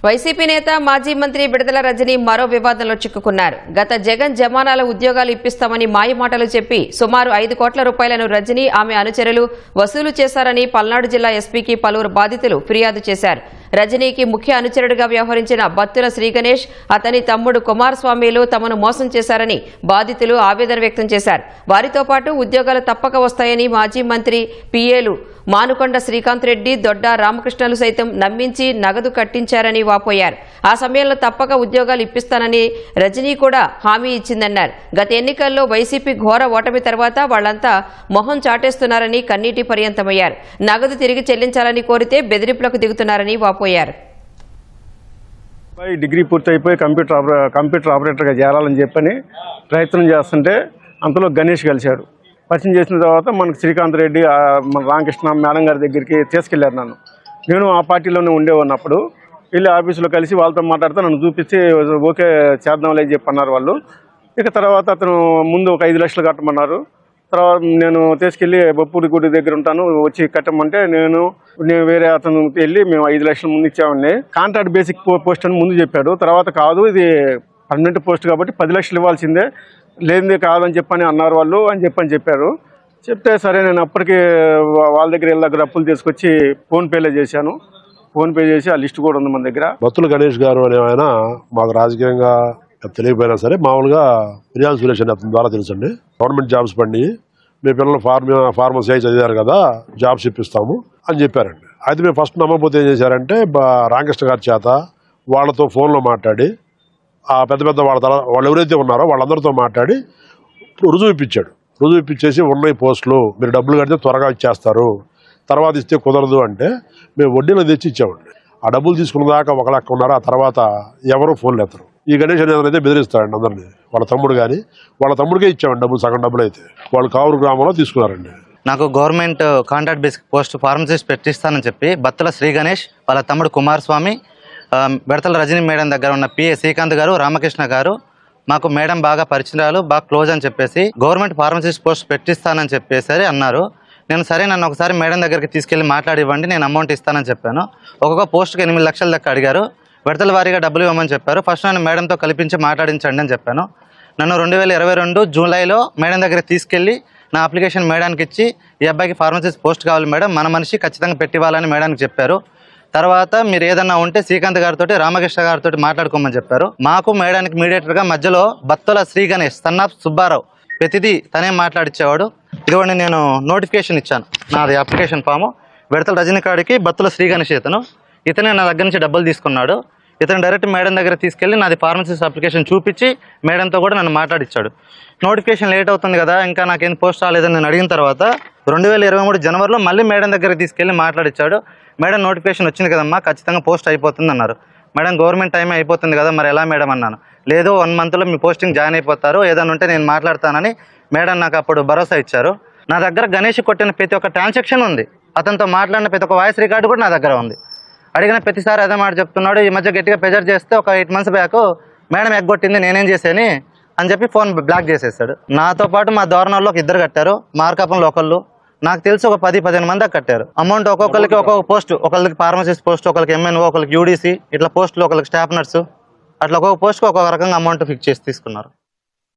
YCP నేత మాజీ మంత్రి బిడదల రజని మరో వివాదంలో చిక్కుకున్నారు. గత జగన్ జమానాల ఉద్యోగాలు ఇప్పిస్తామని మాయమాటలు చెప్పి సుమారు 5 కోట్ల రూపాయలను రజని ఆమె అనుచరులు వసూలు చేశారని పల్నాడు జిల్లా ఎస్పీకి పలువురు బాధితులు ఫిర్యాదు చేశారు. రజనీకి ముఖ్య అనుచరుడిగా వ్యవహరించిన బత్తుల శ్రీగణేష్, అతని తమ్ముడు కుమారస్వామిలు తమను మోసం చేశారని బాధితులు ఆవేదన వ్యక్తం చేశారు. వారితో పాటు ఉద్యోగాలు తప్పక వస్తాయని మాజీ మంత్రి పిఏలు మానుకొండ శ్రీకాంత్ రెడ్డి, దొడ్డ రామకృష్ణలు సైతం నమ్మించి నగదు కట్టించారని వాపోయారు. ఆ సమయంలో తప్పక ఉద్యోగాలు ఇప్పిస్తానని రజనీ కూడా హామీ ఇచ్చిందన్నారు. గత ఎన్నికల్లో వైసీపీ ఘోర ఓటమి తర్వాత వాళ్లంతా మొహం చాటేస్తున్నారని కన్నీటి పర్యంతమయ్యారు. నగదు తిరిగి చెల్లించాలని కోరితే బెదిరింపులకు దిగుతున్నారని వాపోయారు. డిగ్రీ పూర్తయిపోయి కంప్యూటర్ ఆపరేటర్గా చేరాలని చెప్పని ప్రయత్నం చేస్తుంటే అంతలో గణేష్ కలిశాడు. పరిచయం చేసిన తర్వాత మనకు శ్రీకాంత్ రెడ్డి, మన రామకృష్ణ మేడం గారి దగ్గరికి తీసుకెళ్లారు. నేను ఆ పార్టీలోనే ఉండేవాడినప్పుడు వెళ్ళి ఆఫీసులో కలిసి వాళ్ళతో మాట్లాడితే నన్ను చూపించి ఓకే చేద్దాంలే చెప్పన్నారు వాళ్ళు. ఇక తర్వాత అతను ముందు ఒక 5 లక్షలు కట్టమన్నారు. తర్వాత నేను తీసుకెళ్ళి బొప్పూడి గుడి దగ్గర ఉంటాను, వచ్చి కట్టమంటే నేను వేరే అతను వెళ్ళి మేము 5 లక్షలు ముందు ఇచ్చామండి. కాంట్రాక్ట్ బేసిక్ పోస్ట్ అని ముందు చెప్పాడు. తర్వాత కాదు, ఇది పర్మనెంట్ పోస్ట్ కాబట్టి 10 లక్షలు ఇవ్వాల్సిందే, లేనిది కాదని చెప్పని అన్నారు వాళ్ళు అని చెప్పారు. చెప్తే సరే నేను అప్పటికి వాళ్ళ దగ్గర దగ్గర అప్పులు తీసుకొచ్చి ఫోన్పేలో చేశాను. ఫోన్పే చేసి ఆ లిస్ట్ కూడా ఉంది మన దగ్గర. బత్తుల గణేష్ గారు అనే ఆయన మాకు రాజకీయంగా తెలియకపోయినా సరే మామూలుగా ఫినాన్స్ రిలేషన్ అతని ద్వారా తెలుసండి. గవర్నమెంట్ జాబ్స్ పండి మీ పిల్లలు ఫార్మసీ అయి చదివారు కదా, జాబ్స్ ఇప్పిస్తాము అని చెప్పారండి. అయితే మేము ఫస్ట్ నమ్మకపోతే ఏం చేశారంటే రామకృష్ణ గారి చేత వాళ్ళతో ఫోన్లో మాట్లాడి ఆ పెద్ద వాళ్ళు ఎవరైతే ఉన్నారో వాళ్ళందరితో మాట్లాడి రుజువు ఇప్పించాడు. రుజువు ఇప్పించేసి ఉన్నాయి పోస్టులు, మీరు డబ్బులు కడితే త్వరగా ఇచ్చేస్తారు, తర్వాత ఇస్తే కుదరదు అంటే మేము వడ్డీలో తెచ్చి ఇచ్చామండి. ఆ డబ్బులు తీసుకున్న దాకా ఒక లెక్క ఉన్నారు. ఆ తర్వాత ఎవరు ఫోన్లు ఎత్తరు. ఈ గణేష్ అనేది అయితే బెదిరిస్తారండి అందరినీ. వాళ్ళ తమ్ముడు కానీ వాళ్ళ తమ్ముడికే ఇచ్చామండి డబ్బులు, సగం డబ్బులు అయితే వాళ్ళు కావూరు గ్రామంలో తీసుకున్నారండి. నాకు government contract basic post pharmacist పెట్టిస్తానని చెప్పి బత్తుల శ్రీ గణేష్, వాళ్ళ తమ్ముడు కుమారస్వామి, బిడతల రజనీ మేడం దగ్గర ఉన్న పిఏ శ్రీకాంత్ గారు, రామకృష్ణ గారు మాకు మేడం బాగా పరిచయాలు, బాగా క్లోజ్ అని చెప్పేసి గవర్నమెంట్ ఫార్మసిస్ట్ పోస్ట్ పెట్టిస్తానని చెప్పేసి అన్నారు. నేను సరే నన్ను ఒకసారి మేడం దగ్గరికి తీసుకెళ్ళి మాట్లాడివ్వండి, నేను అమౌంట్ ఇస్తానని చెప్పాను. ఒక్కొక్క పోస్ట్కి 8 లక్షల దాకా అడిగారు. విడతల వారీగా డబ్బులు ఇవ్వమని చెప్పారు. ఫస్ట్ నన్ను మేడంతో కల్పించి మాట్లాడించండి అని చెప్పాను. నన్ను 2022 జూలైలో మేడం దగ్గరికి తీసుకెళ్ళి నా అప్లికేషన్ మేడానికి ఇచ్చి, ఈ అబ్బాయికి ఫార్మసిస్ట్ పోస్ట్ కావాలి మేడం, మన మనిషి ఖచ్చితంగా పెట్టివ్వాలని మేడానికి చెప్పారు. తర్వాత మీరు ఏదన్నా ఉంటే శ్రీకాంత్ గారితో, రామకృష్ణ గారితో మాట్లాడుకోమని చెప్పారు. మాకు మేడానికి మీడియేటర్గా మధ్యలో బత్తుల శ్రీ గణేష్, సన్నాఫ్ సుబ్బారావు ప్రతిదీ తనే మాట్లాడిచ్చేవాడు. ఇదిగోండి నేను నోటిఫికేషన్ ఇచ్చాను, నాది అప్లికేషన్ ఫాము. విడతల రజనీ కాడికి బత్తుల శ్రీ గణేష్ ఇతనే నా దగ్గర నుంచి డబ్బులు తీసుకున్నాడు. ఇతను డైరెక్ట్ మేడం దగ్గర తీసుకెళ్ళి నాది ఫార్మసిస్ట్ అప్లికేషన్ చూపించి మేడంతో కూడా నన్ను మాట్లాడిచ్చాడు. నోటిఫికేషన్ లేట్ అవుతుంది కదా, ఇంకా నాకేం పోస్ట్ రాలేదని నేను అడిగిన తర్వాత 2023 జనవరిలో మళ్ళీ మేడం దగ్గర తీసుకెళ్ళి మాట్లాడిచ్చాడు. మేడం నోటిఫికేషన్ వచ్చింది కదమ్మా, ఖచ్చితంగా పోస్ట్ అయిపోతుంది అన్నారు. మేడం గవర్నమెంట్ టైం అయిపోతుంది కదా, మరి ఎలా మేడం అన్నాను. లేదు 1 మంత్లో మీ పోస్టింగ్ జాయిన్ అయిపోతారు, ఏదైనా ఉంటే నేను మాట్లాడతానని మేడం నాకు అప్పుడు భరోసా ఇచ్చారు. నా దగ్గర గణేష్ కొట్టిన ప్రతి ఒక్క ట్రాన్సాక్షన్ ఉంది, అతనితో మాట్లాడిన ప్రతి ఒక్క వాయిస్ రికార్డు కూడా నా దగ్గర ఉంది. అడిగిన ప్రతిసారి అదే మాట చెప్తున్నాడు. ఈ మధ్య గట్టిగా ప్రెజర్ చేస్తే ఒక 8 మంత్స్ బ్యాక్ మేడం ఎగ్గొట్టింది, నేనేం చేశాను అని చెప్పి ఫోన్ బ్లాక్ చేసేసాడు. నాతో పాటు మా దోరణంలో 2 కట్టారు, మార్కాపురంలో ఒకళ్ళు, నాకు తెలిసి ఒక 10-15 మంది కట్టారు. అమౌంట్ ఒక్కొక్కరికి ఒక్కొక్క పోస్ట్, ఒకరికి ఫార్మసిస్ట్ పోస్ట్, ఒకరికి ఎంఎన్ఓ, ఒకరికి యూడీసీ, ఇట్లా పోస్టులు, ఒకరికి స్టాఫ్ నర్సు, అట్లా ఒక్కొక్క పోస్ట్కి ఒక్కొక్క రకంగా అమౌంట్ ఫిక్స్ చేసి తీసుకున్నారు.